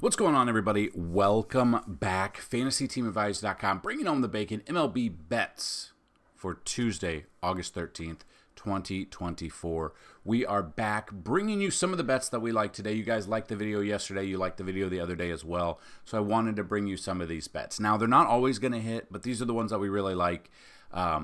What's going on, everybody? Welcome back. FantasyTeamAdvisor.com, bringing home the bacon. MLB bets for Tuesday, August 13th, 2024. We are back bringing you some of the bets that we like today. You guys liked the video yesterday. You liked the video the other day as well. So I wanted to bring you some of these bets. Now, they're not always going to hit, but these are the ones that we really like.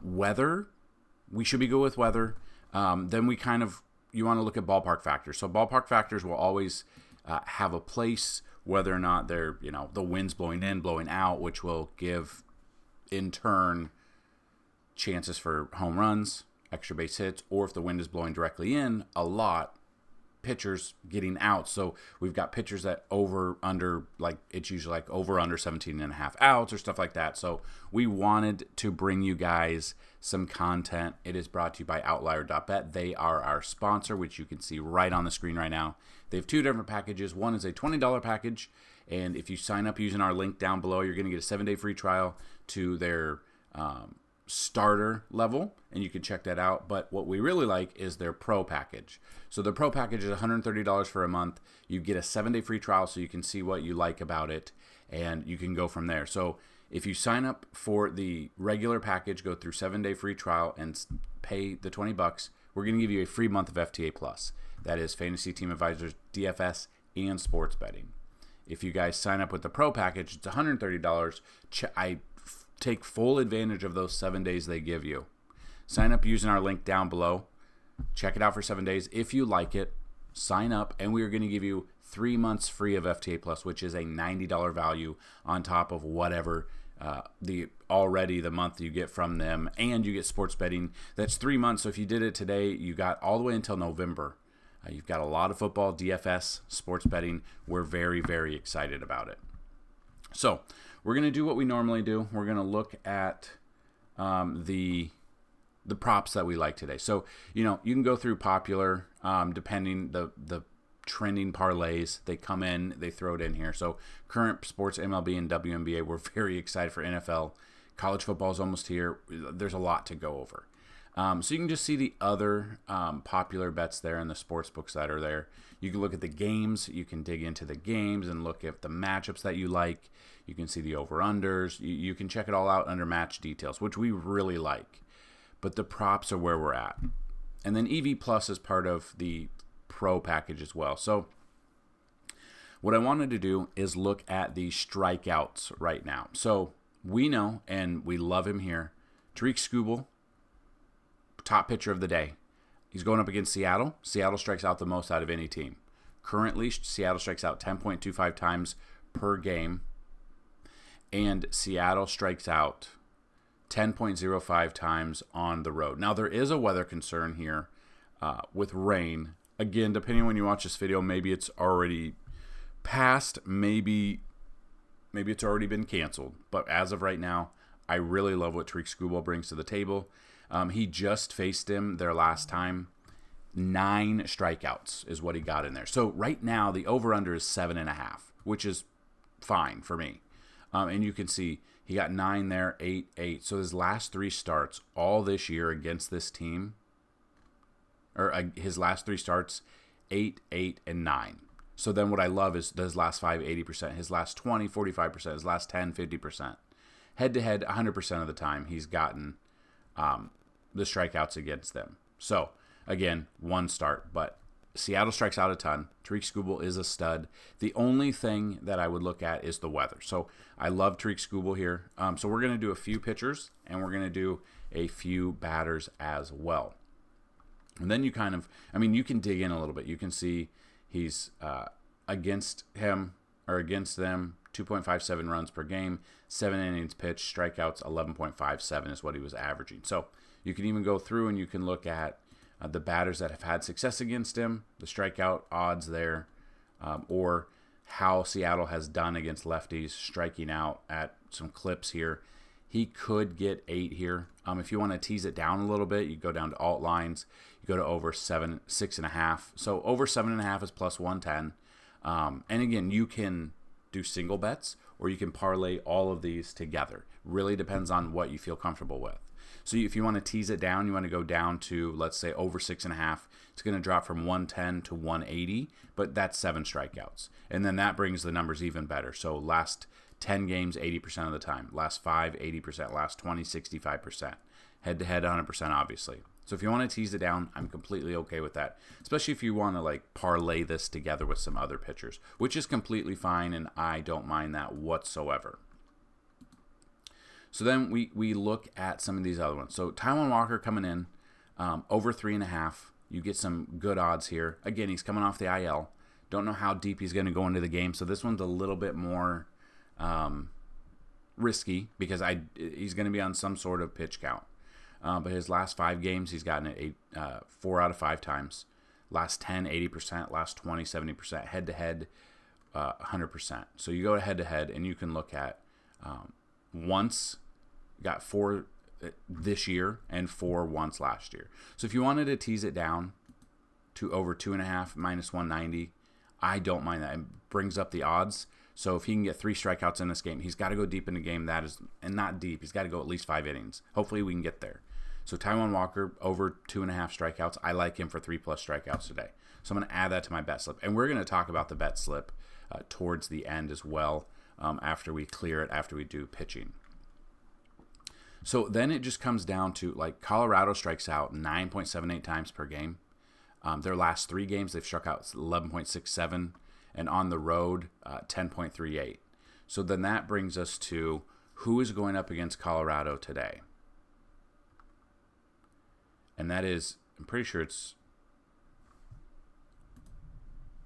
Weather, we should be good with weather. Then you want to look at ballpark factors. So ballpark factors will always have a place, whether or not they're, the wind's blowing in, blowing out, which will give, in turn, chances for home runs, extra base hits, or if the wind is blowing directly in a lot, pitchers getting out. So we've got pitchers that it's usually over under 17 and a half outs or stuff like that. So we wanted to bring you guys some content. It is brought to you by Outlier.Bet. They are our sponsor, which you can see right on the screen right now. They have two different packages. One is a $20 package, and if you sign up using our link down below, you're going to get a 7-day free trial to their starter level, and you can check that out. But what we really like is their pro package. So the pro package is $130 for a month. You get a 7-day free trial so you can see what you like about it, and you can go from there. So if you sign up for the regular package, go through 7-day free trial and pay the $20, we're going to give you a free month of FTA Plus. That is Fantasy Team Advisors, DFS, and sports betting. If you guys sign up with the pro package, it's $130. I take full advantage of those 7 days they give you. Sign up using our link down below. Check it out for 7 days. If you like it, sign up, and we are going to give you 3 months free of FTA Plus, which is a $90 value on top of whatever the month you get from them, and you get sports betting. That's 3 months. So if you did it today, you got all the way until November. You've got a lot of football, DFS, sports betting. We're very, very excited about it. So we're going to do what we normally do. We're going to look at the props that we like today. So, you can go through popular, depending the trending parlays. They come in, they throw it in here. So current sports, MLB and WNBA, we're very excited for NFL. College football is almost here. There's a lot to go over. So you can just see the other popular bets there in the sports books that are there. You can look at the games. You can dig into the games and look at the matchups that you like. You can see the over-unders. You can check it all out under match details, which we really like. But the props are where we're at. And then EV Plus is part of the pro package as well. So what I wanted to do is look at the strikeouts right now. So we know, and we love him here, Tariq Skubal, top pitcher of the day. He's going up against Seattle. Seattle strikes out the most out of any team. Currently, Seattle strikes out 10.25 times per game, and Seattle strikes out 10.05 times on the road. Now, there is a weather concern here with rain. Again, depending on when you watch this video, maybe it's already passed, maybe it's already been canceled. But as of right now, I really love what Tariq Skubal brings to the table. He just faced him their last time. 9 strikeouts is what he got in there. So right now, the over-under is 7.5, which is fine for me. And you can see he got 9 there, 8, 8. So his last 3 starts all this year against this team, or his last 3 starts, 8, 8, and 9. So then what I love is his last 5, 80%. His last 20, 45%. His last 10, 50%. Head-to-head, 100% of the time, he's gotten the strikeouts against them. So, again, 1 start, but Seattle strikes out a ton. Tariq Skubal is a stud. The only thing that I would look at is the weather. So, I love Tariq Skubal here. So, we're going to do a few pitchers, and we're going to do a few batters as well. And then you you can dig in a little bit. You can see he's against them, 2.57 runs per game, 7 innings pitched, strikeouts 11.57 is what he was averaging. So you can even go through and you can look at the batters that have had success against him, the strikeout odds there, or how Seattle has done against lefties, striking out at some clips here. He could get 8 here. If you want to tease it down a little bit, you go down to alt lines. You go to over 6.5. So over 7.5 is plus 110. And again, you can do single bets or you can parlay all of these together. Really depends on what you feel comfortable with. So if you want to tease it down, you want to go down to, let's say, over 6.5. It's going to drop from 110 to 180, but that's 7 strikeouts. And then that brings the numbers even better. So last 10 games, 80% of the time. Last 5, 80%. Last 20, 65%. Head-to-head, 100%, obviously. So if you want to tease it down, I'm completely okay with that. Especially if you want to like parlay this together with some other pitchers, which is completely fine, and I don't mind that whatsoever. So then we look at some of these other ones. So Taijuan Walker coming in, over 3.5. You get some good odds here. Again, he's coming off the IL. Don't know how deep he's going to go into the game. So this one's a little bit more risky because he's going to be on some sort of pitch count. But his last 5 games, he's gotten it 4 out of 5 times. Last 10, 80%. Last 20, 70%. Head-to-head, 100%. So you go head-to-head, and you can look at once, got 4 this year, and 4 once last year. So if you wanted to tease it down to over 2.5, minus 190, I don't mind that. It brings up the odds. So if he can get 3 strikeouts in this game, he's got to go deep in the game. That is, and not deep. He's got to go at least 5 innings. Hopefully we can get there. So Taijuan Walker, over 2.5 strikeouts. I like him for 3+ strikeouts today. So I'm going to add that to my bet slip. And we're going to talk about the bet slip towards the end as well, after we clear it, after we do pitching. So then it just comes down to, like, Colorado strikes out 9.78 times per game. Their last 3 games, they've struck out 11.67, and on the road, 10.38. So then that brings us to who is going up against Colorado today. And that is, I'm pretty sure it's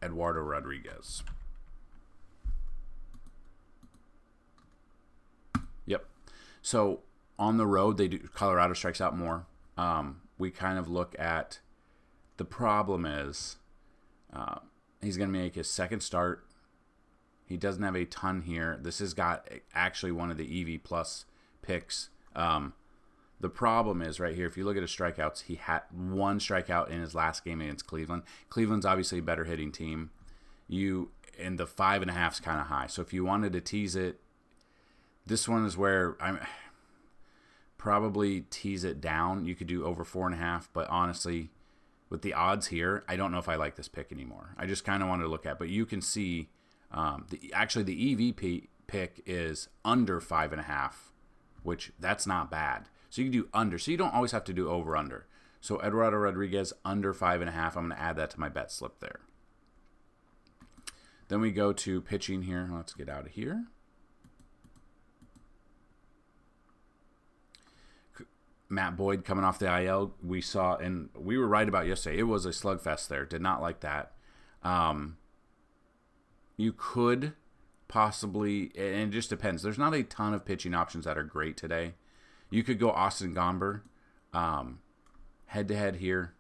Eduardo Rodriguez. Yep. So on the road, Colorado strikes out more. We kind of look at, the problem is he's going to make his second start. He doesn't have a ton here. This has got actually one of the EV plus picks. The problem is right here, if you look at his strikeouts, he had 1 strikeout in his last game against Cleveland. Cleveland's obviously a better hitting team. And the 5.5 is kind of high. So if you wanted to tease it, this one is where I'm probably tease it down. You could do over 4.5, but honestly, with the odds here, I don't know if I like this pick anymore. I just kind of wanted to look at, but you can see the EVP pick is under 5.5, which that's not bad. So you can do under. So you don't always have to do over under. So Eduardo Rodriguez under 5.5. I'm going to add that to my bet slip there. Then we go to pitching here. Let's get out of here. Matt Boyd coming off the IL, we saw, and we were right about yesterday. It was a slugfest there. Did not like that. You could possibly, and it just depends. There's not a ton of pitching options that are great today. You could go Austin Gomber, head-to-head here.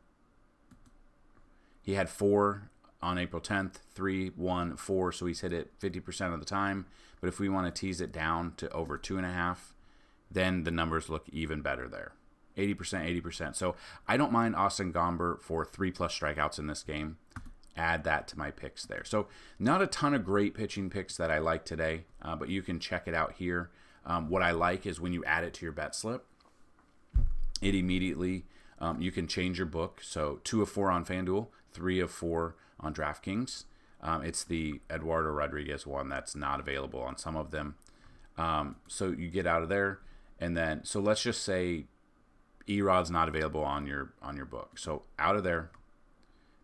He had 4 on April 10th, 3, 1, 4, so he's hit it 50% of the time. But if we want to tease it down to over 2.5, then the numbers look even better there. 80%, 80%. So I don't mind Austin Gomber for 3+ strikeouts in this game. Add that to my picks there. So not a ton of great pitching picks that I like today, but you can check it out here. What I like is when you add it to your bet slip, it immediately, you can change your book. So 2 of 4 on FanDuel, 3 of 4 on DraftKings. It's the Eduardo Rodriguez one that's not available on some of them. So you get out of there, and then, so let's just say Erod's not available on your book. So out of there,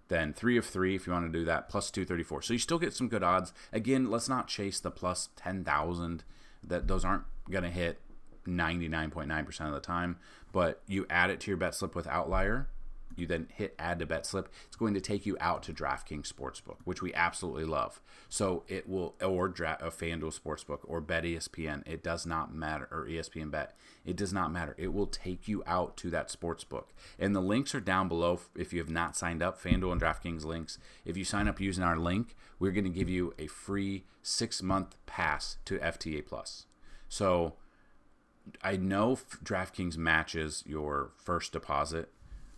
then 3 of 3 if you want to do that, plus 234. So you still get some good odds. Again, let's not chase the plus 10,000. Those aren't going to hit 99.9% of the time. But you add it to your bet slip with Outlier. You then hit add to bet slip. It's going to take you out to DraftKings Sportsbook, which we absolutely love. So it will, or a FanDuel Sportsbook, or Bet ESPN. It does not matter, or ESPN Bet. It does not matter. It will take you out to that sportsbook. And the links are down below if you have not signed up, FanDuel and DraftKings links. If you sign up using our link, we're going to give you a free 6-month pass to FTA+. So I know DraftKings matches your first deposit.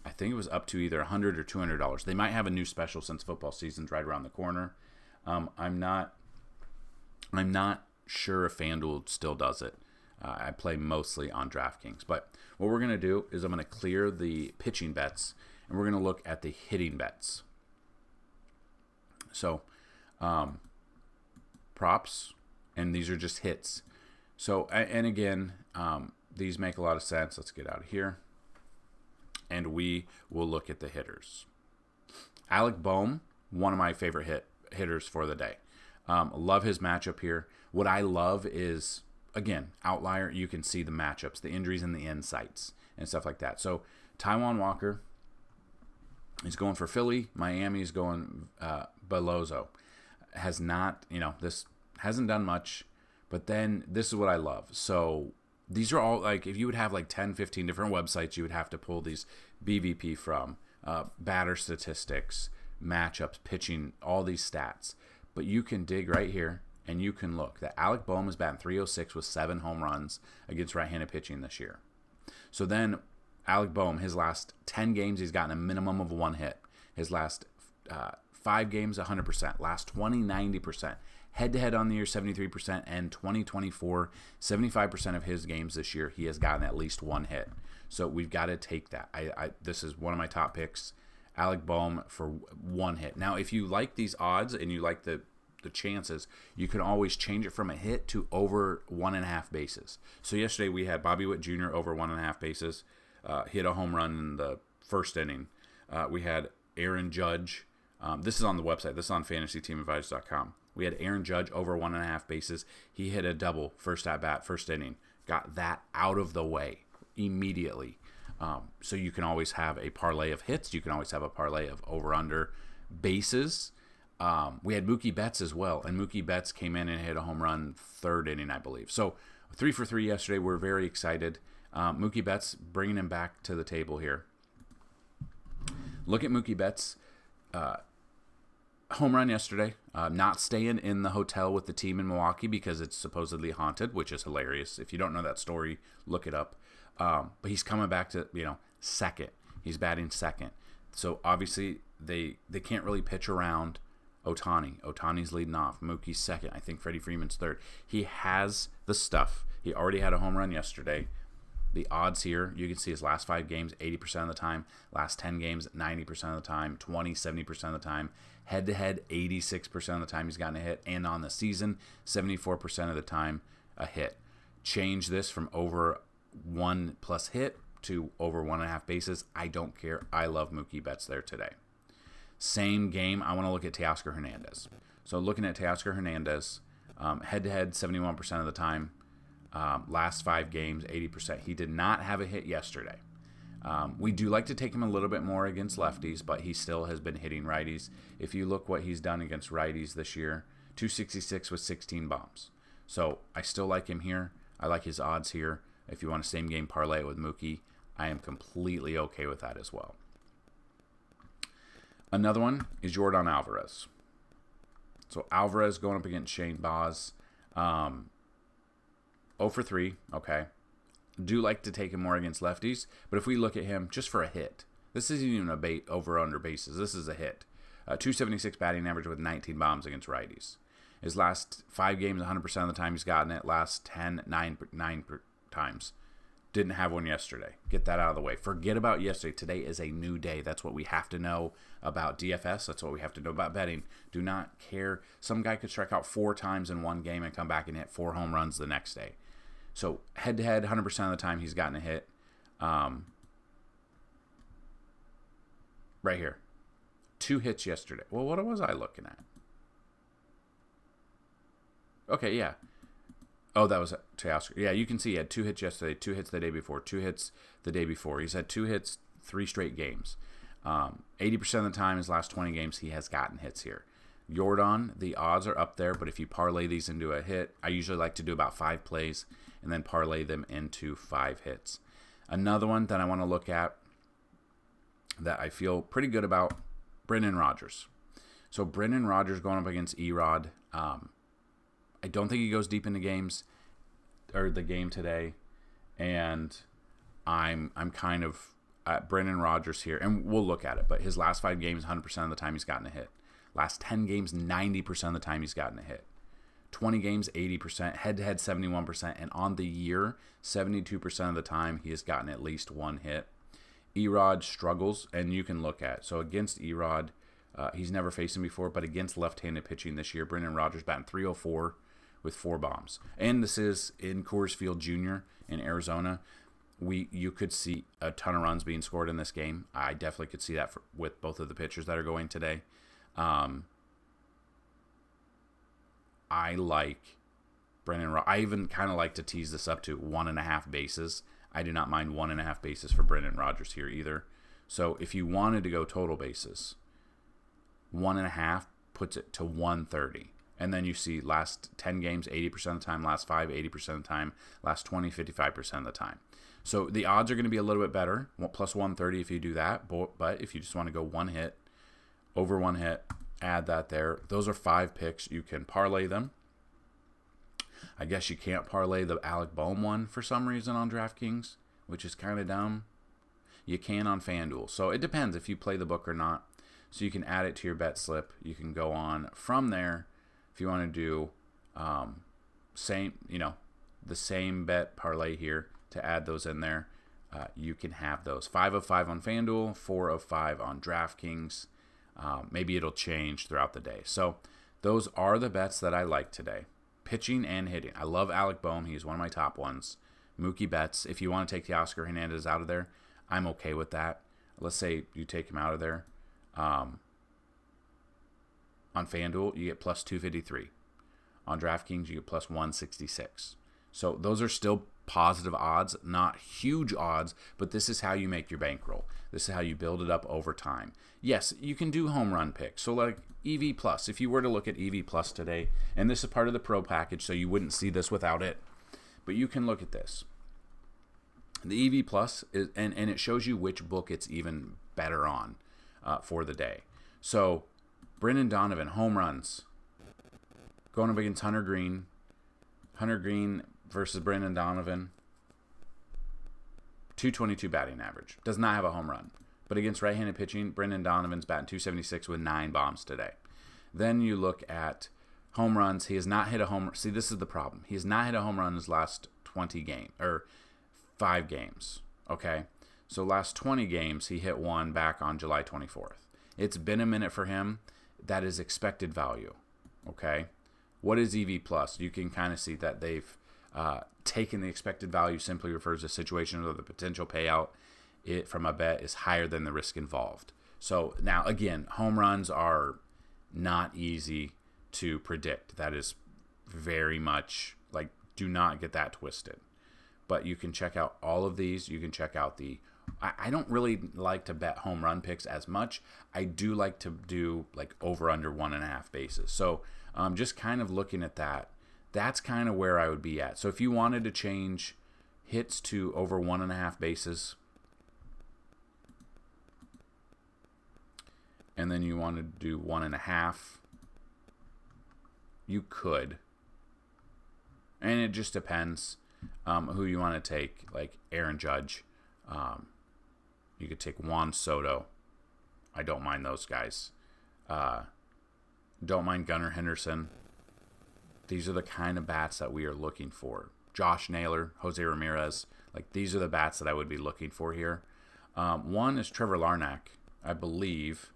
I think it was up to either $100 or $200. They might have a new special since football season's right around the corner. I'm not sure if FanDuel still does it. I play mostly on DraftKings. But what we're going to do is I'm going to clear the pitching bets, and we're going to look at the hitting bets. So, props, and these are just hits. So, and again, these make a lot of sense. Let's get out of here. And we will look at the hitters. Alec Bohm, one of my favorite hitters for the day. Love his matchup here. What I love is, again, Outlier, you can see the matchups, the injuries and the insights and stuff like that. So Taijuan Walker is going for Philly. Miami's going Belozo. Has not, this hasn't done much, but then this is what I love. So these are all, like, if you would have like 10, 15 different websites, you would have to pull these BVP from, batter statistics, matchups, pitching, all these stats. But you can dig right here, and you can look that Alec Bohm is batting .306 with 7 home runs against right-handed pitching this year. So then Alec Bohm, his last 10 games, he's gotten a minimum of 1 hit. His last 5 games, 100%. Last 20, 90%. Head-to-head on the year, 73%. And 2024, 75% of his games this year, he has gotten at least 1 hit. So we've got to take that. This is one of my top picks. Alec Bohm for 1 hit. Now, if you like these odds and you like the chances, you can always change it from a hit to over 1.5 bases. So yesterday we had Bobby Witt Jr. over 1.5 bases, hit a home run in the first inning. We had Aaron Judge. This is on the website. This is on FantasyTeamAdvisor.com. We had Aaron Judge over 1.5 bases. He hit a double first at bat, first inning. Got that out of the way immediately. So you can always have a parlay of hits. You can always have a parlay of over-under bases. We had Mookie Betts as well, and Mookie Betts came in and hit a home run third inning, I believe. So 3 for 3 yesterday. We're very excited. Mookie Betts, bringing him back to the table here. Look at Mookie Betts. Home run yesterday. Not staying in the hotel with the team in Milwaukee because it's supposedly haunted, which is hilarious. If you don't know that story, look it up. But he's coming back to, second. He's batting second. So obviously they can't really pitch around Ohtani. Ohtani's leading off. Mookie's second. I think Freddie Freeman's third. He has the stuff. He already had a home run yesterday. The odds here, you can see his last 5 games, 80% of the time. Last 10 games, 90% of the time. 20, 70% of the time. Head-to-head, 86% of the time he's gotten a hit. And on the season, 74% of the time, a hit. Change this from over 1 plus hit to over 1.5 bases. I don't care. I love Mookie Betts there today. Same game, I want to look at Teoscar Hernandez. So looking at Teoscar Hernandez, head-to-head 71% of the time. Last 5 games, 80%. He did not have a hit yesterday. We do like to take him a little bit more against lefties, but he still has been hitting righties. If you look what he's done against righties this year, 266 with 16 bombs. So I still like him here. I like his odds here. If you want a same-game parlay it with Mookie, I am completely okay with that as well. Another one is Jordan Alvarez. So Alvarez going up against Shane Baz. 0 for 3, okay. Do like to take him more against lefties, but if we look at him just for a hit, this isn't even a over-under bases. This is a hit. 276 batting average with 19 bombs against righties. His last 5 games, 100% of the time he's gotten it. Last 10, 9 times. Didn't have one yesterday. Get that out of the way. Forget about yesterday. Today is a new day. That's what we have to know about DFS. That's what we have to know about betting. Do not care. Some guy could strike out 4 times in one game and come back and hit 4 home runs the next day. So head-to-head, 100% of the time he's gotten a hit. Right here. 2 hits yesterday. Well, what was I looking at? Okay, yeah. Oh, that was Teoscar. Yeah, you can see he had 2 hits yesterday, 2 hits the day before, 2 hits the day before. He's had 2 hits 3 straight games. 80% of the time, his last 20 games, he has gotten hits here. Jordan, the odds are up there, but if you parlay these into a hit, I usually like to do about 5 plays and then parlay them into 5 hits. Another one that I want to look at that I feel pretty good about, Brendan Rodgers. So Brendan Rodgers going up against Erod. I don't think he goes deep into games or the game today, and I'm kind of at Brendan Rodgers here, and we'll look at it. But his last 5 games, 100% of the time he's gotten a hit. Last 10 games, 90% of the time he's gotten a hit. 20 games, 80%, head-to-head 71%, and on the year, 72% of the time, he has gotten at least one hit. Erod struggles, and you can look at. So against Erod, he's never faced him before, but against left-handed pitching this year, Brendan Rodgers batting .304 with 4 bombs. And this is in Coors Field Jr. in Arizona. You could see a ton of runs being scored in this game. I definitely could see that with both of the pitchers that are going today. I like Brendan. I even kind of like to tease this up to 1.5 bases. I do not mind 1.5 bases for Brendan Rodgers here either. So if you wanted to go total bases, 1.5 puts it to 130. And then you see last 10 games, 80% of the time, last 5, 80% of the time, last 20, 55% of the time. So the odds are going to be a little bit better, plus 130 if you do that. But if you just want to go one hit, over one hit, add that there. Those are 5 picks. You can parlay them. I guess you can't parlay the Alec Boehm one for some reason on DraftKings, which is kind of dumb. You can on FanDuel. So it depends if you play the book or not. So you can add it to your bet slip. You can go on from there if you want to do the same bet parlay here to add those in there. You can have those 5 of 5 on FanDuel, 4 of 5 on DraftKings. Maybe it'll change throughout the day. So those are the bets that I like today. Pitching and hitting. I love Alec Boehm. He's one of my top ones. Mookie Betts. If you want to take the Oscar Hernandez out of there, I'm okay with that. Let's say you take him out of there. On FanDuel, you get plus 253. On DraftKings, you get plus 166. So those are still positive odds, not huge odds, but this is how you make your bankroll. This is how you build it up over time. Yes, you can do home run picks. So like EV Plus, if you were to look at EV Plus today, and this is part of the Pro package, so you wouldn't see this without it, but you can look at this. The EV Plus, is, and it shows you which book it's even better on for the day. So Brendan Donovan, home runs, going up against Hunter Green. Hunter Green versus Brendan Donovan, 222 batting average. Does not have a home run. But against right-handed pitching, Brendan Donovan's batting 276 with 9 bombs today. Then you look at home runs. He has not hit a home run. See, this is the problem. He has not hit a home run in his last 20 games, or 5 games. Okay? So last 20 games, he hit one back on July 24th. It's been a minute for him. That is expected value. Okay? What is EV Plus? You can kind of see that they've taken the expected value, simply refers to situations where the potential payout from a bet is higher than the risk involved. So now, again, home runs are not easy to predict. That is very much, like, do not get that twisted. But you can check out all of these. You can check out I don't really like to bet home run picks as much. I do like to do like over under 1.5 bases. So just kind of looking at that, that's kind of where I would be at. So if you wanted to change hits to over 1.5 bases, and then you wanted to do 1.5, you could. And it just depends who you want to take, like Aaron Judge. You could take Juan Soto. I don't mind those guys. Don't mind Gunnar Henderson. These are the kind of bats that we are looking for. Josh Naylor, Jose Ramirez. Like, these are the bats that I would be looking for here. One is Trevor Larnach, I believe.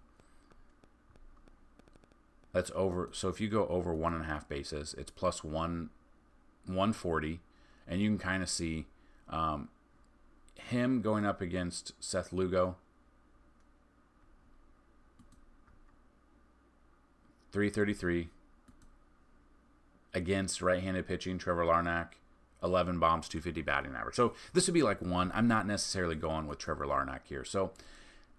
That's over. So if you go over 1.5 bases, it's plus 140. And you can kind of see him going up against Seth Lugo. 333. Against right-handed pitching, Trevor Larnach, 11 bombs, 250 batting average. So this would be like one. I'm not necessarily going with Trevor Larnach here. So,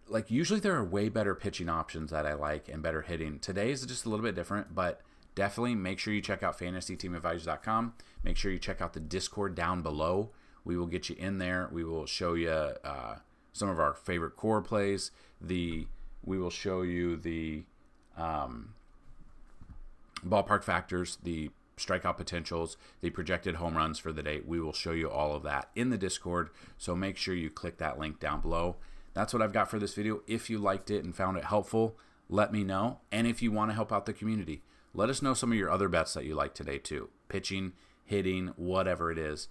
like, usually there are way better pitching options that I like and better hitting. Today is just a little bit different, but definitely make sure you check out FantasyTeamAdvisors.com. Make sure you check out the Discord down below. We will get you in there. We will show you some of our favorite core plays. We will show you the ballpark factors, the strikeout potentials, the projected home runs for the day. We will show you all of that in the Discord, so make sure you click that link down below. That's what I've got for this video. If you liked it and found it helpful, let me know. And if you want to help out the community, Let us know some of your other bets that you like today too. Pitching, hitting, whatever it is.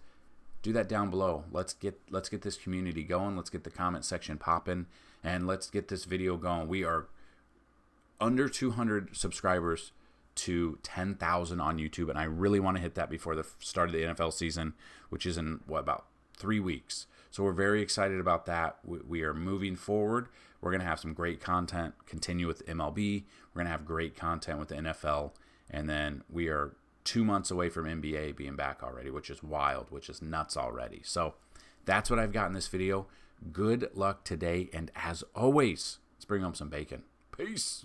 Do that down below. Let's get this community going. Let's get the comment section popping, and let's get this video going. We are under 200 subscribers to 10,000 on YouTube, and I really want to hit that before the start of the NFL season, which is in about 3 weeks. So we're very excited about that. We are moving forward. We're going to have some great content, continue with MLB. We're going to have great content with the NFL, and then we are 2 months away from NBA being back already, which is wild, which is nuts already. So that's what I've got in this video. Good luck today, and as always, let's bring home some bacon. Peace.